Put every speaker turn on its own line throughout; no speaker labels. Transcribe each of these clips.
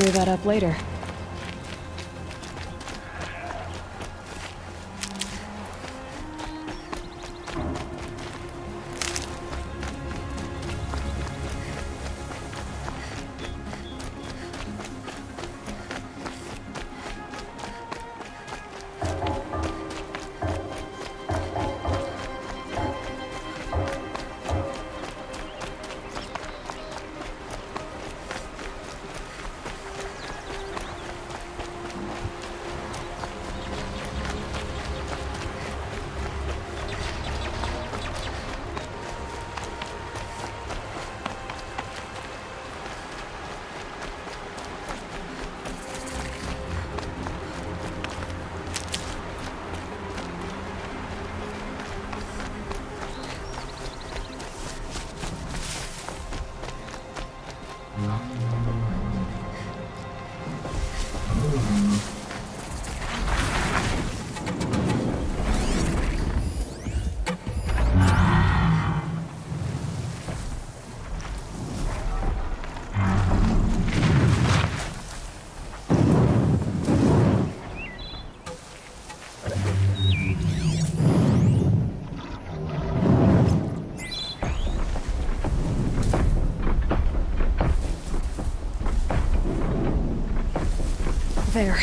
clear that up later. There.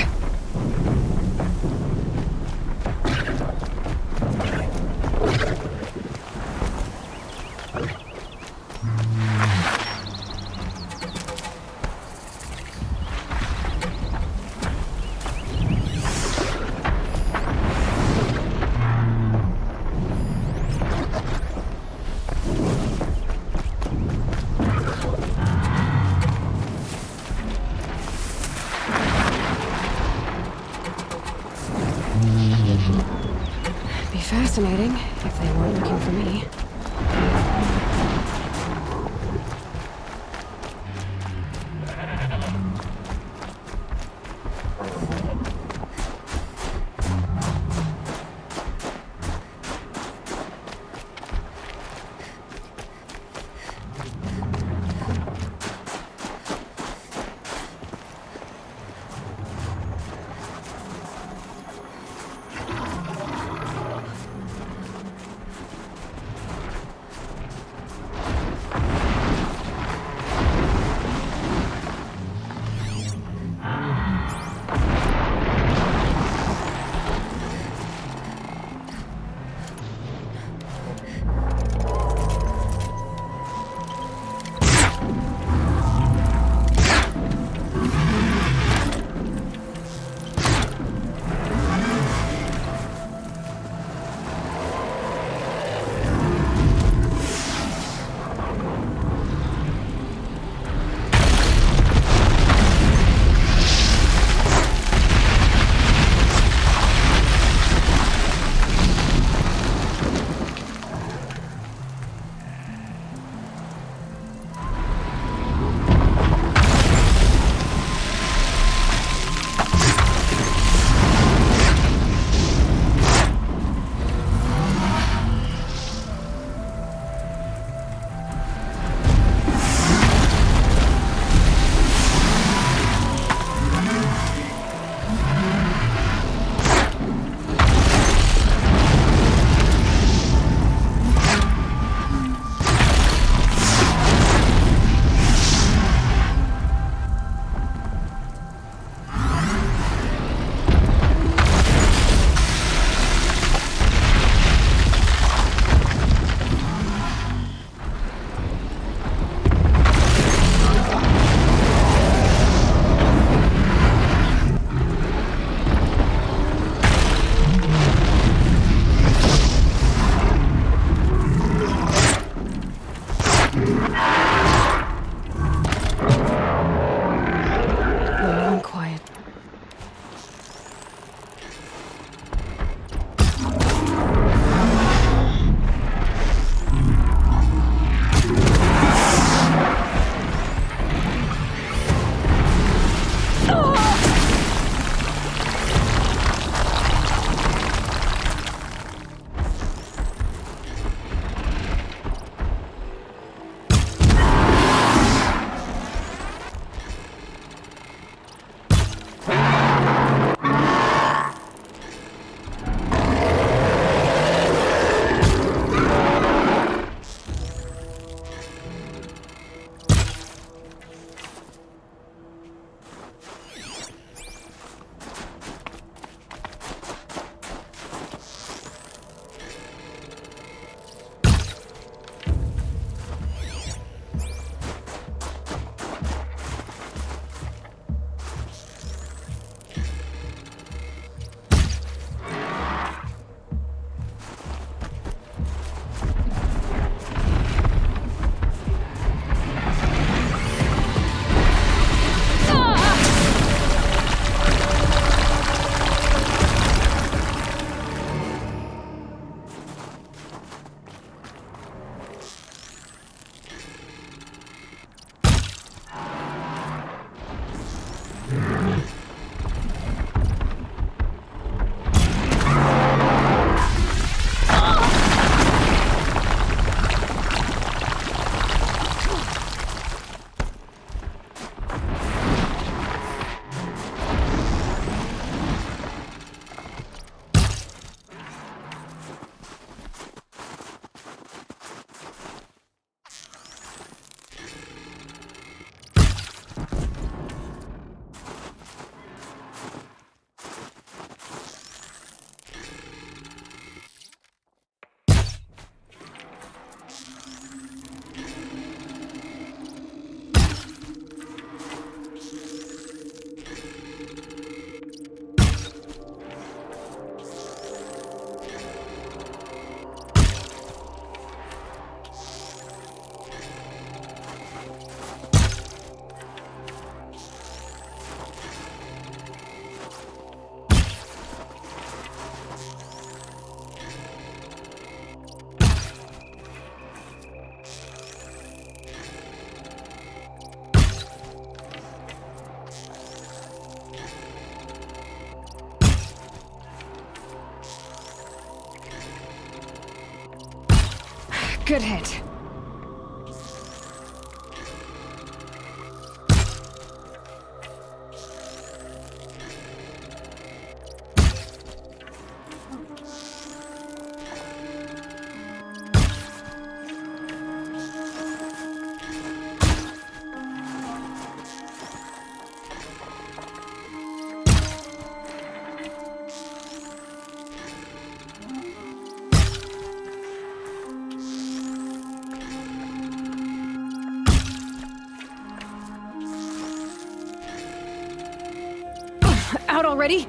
Be fascinating if they weren't looking for me. Good hit. Out already?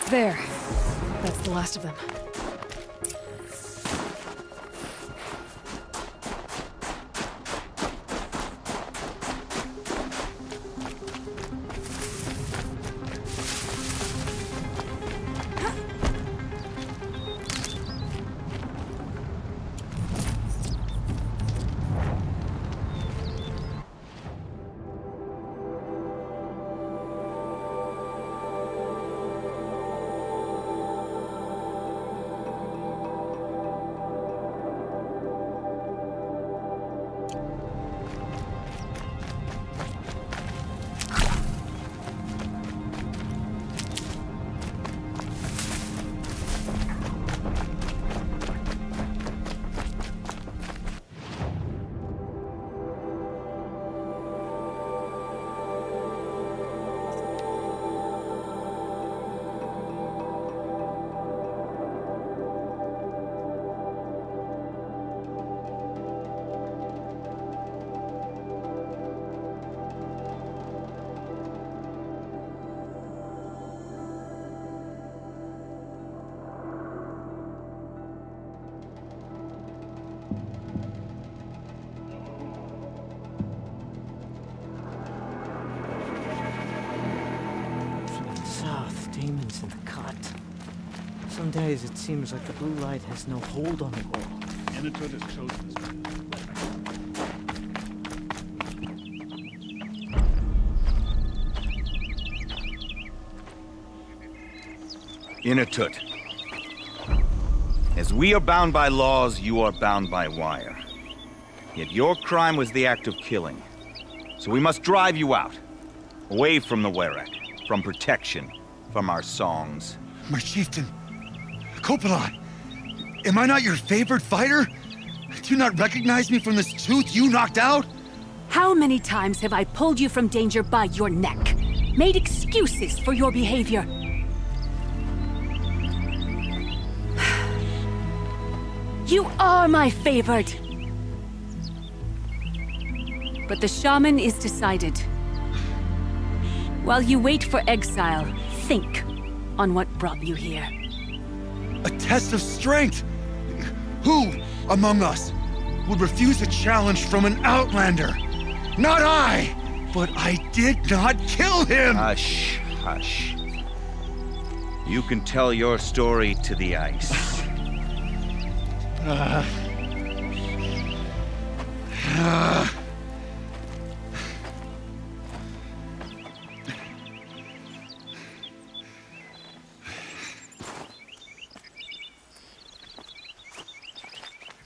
There. That's the last of them.
Demons in the cut. Some days it seems like the blue light has no hold on the world.
Inatut has chosen this.
Inatut. As we are bound by laws, you are bound by wire. Yet your crime was the act of killing. So we must drive you out. Away from the Werek. From protection. From our songs.
My chieftain, Kopalai, am I not your favorite fighter? Do you not recognize me from this tooth you knocked out?
How many times have I pulled you from danger by your neck? Made excuses for your behavior? You are my favorite! But the shaman is decided. While you wait for exile, think on what brought you here.
A test of strength! Who among us would refuse a challenge from an outlander? Not I! But I did not kill him!
Hush, hush. You can tell your story to the ice.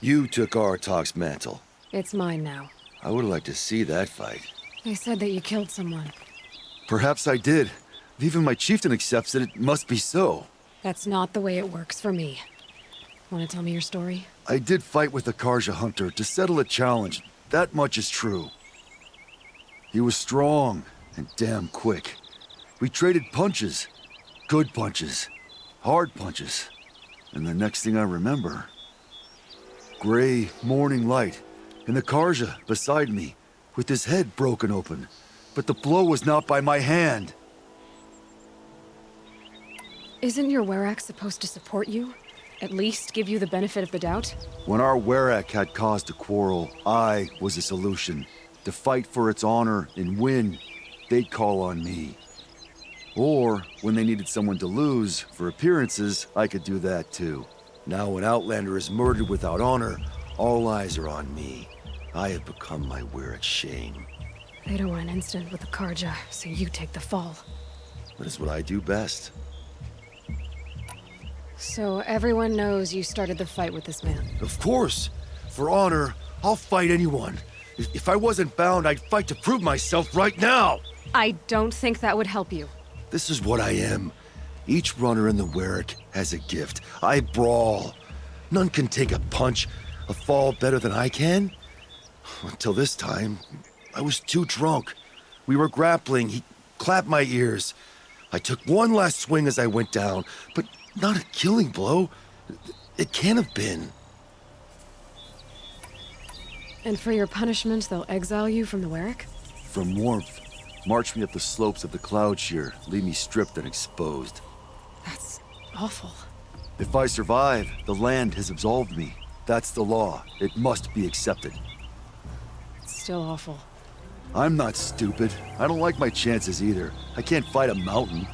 You took Aratok's mantle.
It's mine now.
I would like to see that fight.
They said that you killed someone.
Perhaps I did. If even my chieftain accepts it, it must be so.
That's not the way it works for me. Want to tell me your story?
I did fight with the Karja hunter to settle a challenge. That much is true. He was strong and damn quick. We traded punches. Good punches. Hard punches. And the next thing I remember... gray morning light, and the Karja beside me, with his head broken open. But the blow was not by my hand.
Isn't your Werak supposed to support you? At least give you the benefit of the doubt?
When our Werak had cause to quarrel, I was the solution. To fight for its honor and win, they'd call on me. Or, when they needed someone to lose, for appearances, I could do that too. Now an Outlander is murdered without honor, all eyes are on me. I have become my Werak's shame.
They don't want an incident with the Karja, so you take the fall.
That is what I do best.
So everyone knows you started the fight with this man.
Of course! For honor, I'll fight anyone. If I wasn't bound, I'd fight to prove myself right now!
I don't think that would help you.
This is what I am. Each runner in the Werak has a gift. I brawl. None can take a punch, a fall better than I can. Until this time, I was too drunk. We were grappling. He clapped my ears. I took one last swing as I went down, but not a killing blow. It can't have been.
And for your punishment, they'll exile you from the Werak?
From warmth, march me up the slopes of the Cloud Shear, leave me stripped and exposed.
That's awful.
If I survive, the land has absolved me. That's the law. It must be accepted.
It's still awful.
I'm not stupid. I don't like my chances either. I can't fight a mountain.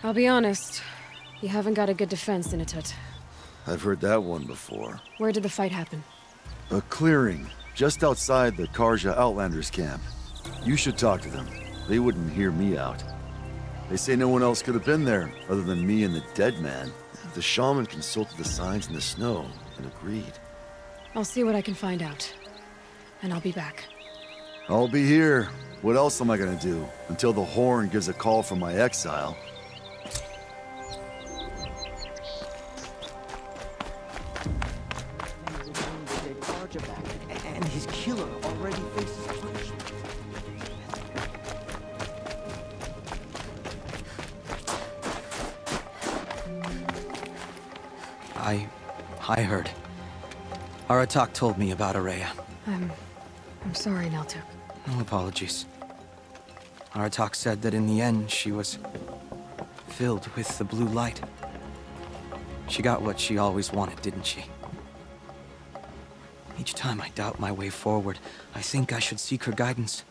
I'll be honest. You haven't got a good defense, Inatut.
I've heard that one before.
Where did the fight happen?
A clearing, just outside the Karja Outlanders camp. You should talk to them. They wouldn't hear me out. They say no one else could have been there, other than me and the dead man. The shaman consulted the signs in the snow and agreed.
I'll see what I can find out. And I'll be back.
I'll be here. What else am I gonna do? Until the horn gives a call from my exile.
And his killer already faces punishment.
I heard. Aratak told me about Ourea.
I'm sorry, Naltuk.
No apologies. Aratak said that in the end she was filled with the blue light. She got what she always wanted, didn't she? Each time I doubt my way forward, I think I should seek her guidance.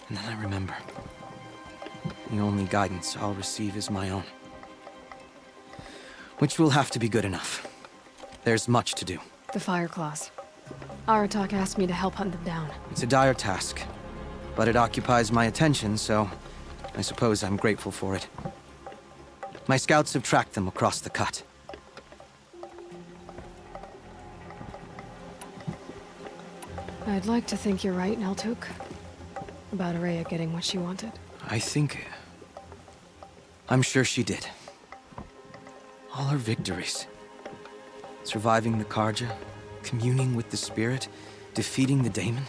And then I remember. The only guidance I'll receive is my own. Which will have to be good enough. There's much to do.
The Fireclaws. Aratak asked me to help hunt them down.
It's a dire task, but it occupies my attention, so I suppose I'm grateful for it. My scouts have tracked them across the cut.
I'd like to think you're right, Naltuk. About Ourea getting what she wanted.
I'm sure she did. All her victories. Surviving the Karja, communing with the spirit, defeating the daemon.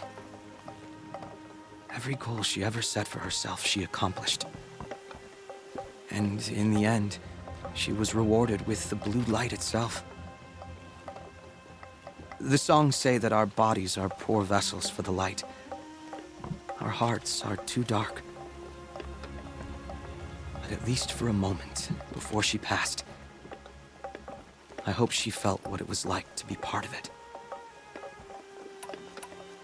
Every goal she ever set for herself, she accomplished. And in the end, she was rewarded with the blue light itself. The songs say that our bodies are poor vessels for the light. Our hearts are too dark. But at least for a moment, before she passed, I hope she felt what it was like to be part of it.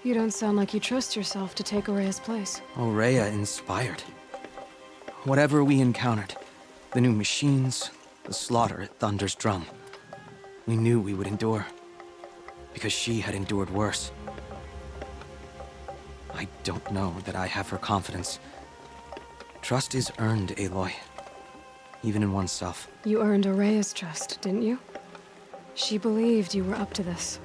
You don't sound like you trust yourself to take Ourea's place.
Ourea inspired. Whatever we encountered, the new machines, the slaughter at Thunder's Drum, we knew we would endure, because she had endured worse. I don't know that I have her confidence. Trust is earned, Aloy. Even in oneself.
You earned Ourea's trust, didn't you? She believed you were up to this.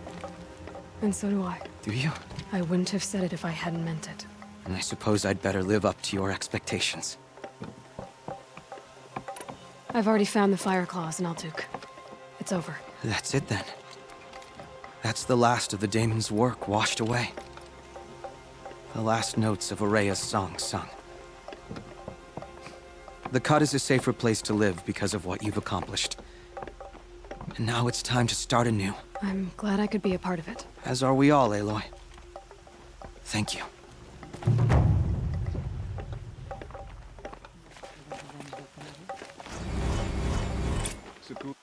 And so do I.
Do you?
I wouldn't have said it if I hadn't meant it.
And I suppose I'd better live up to your expectations.
I've already found the fire claws in Altuk. It's over.
That's it then. That's the last of the daemon's work washed away. The last notes of Araya's song sung. The Cut is a safer place to live because of what you've accomplished. And now it's time to start anew.
I'm glad I could be a part of it.
As are we all, Aloy. Thank you.
Seku-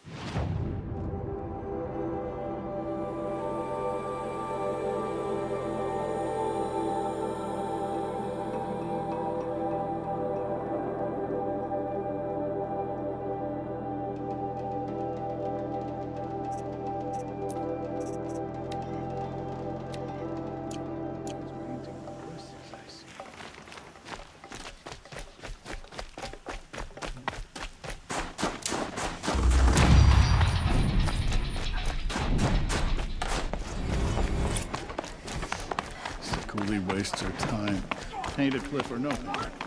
Sekuli wastes her time. Painted cliff or no paint.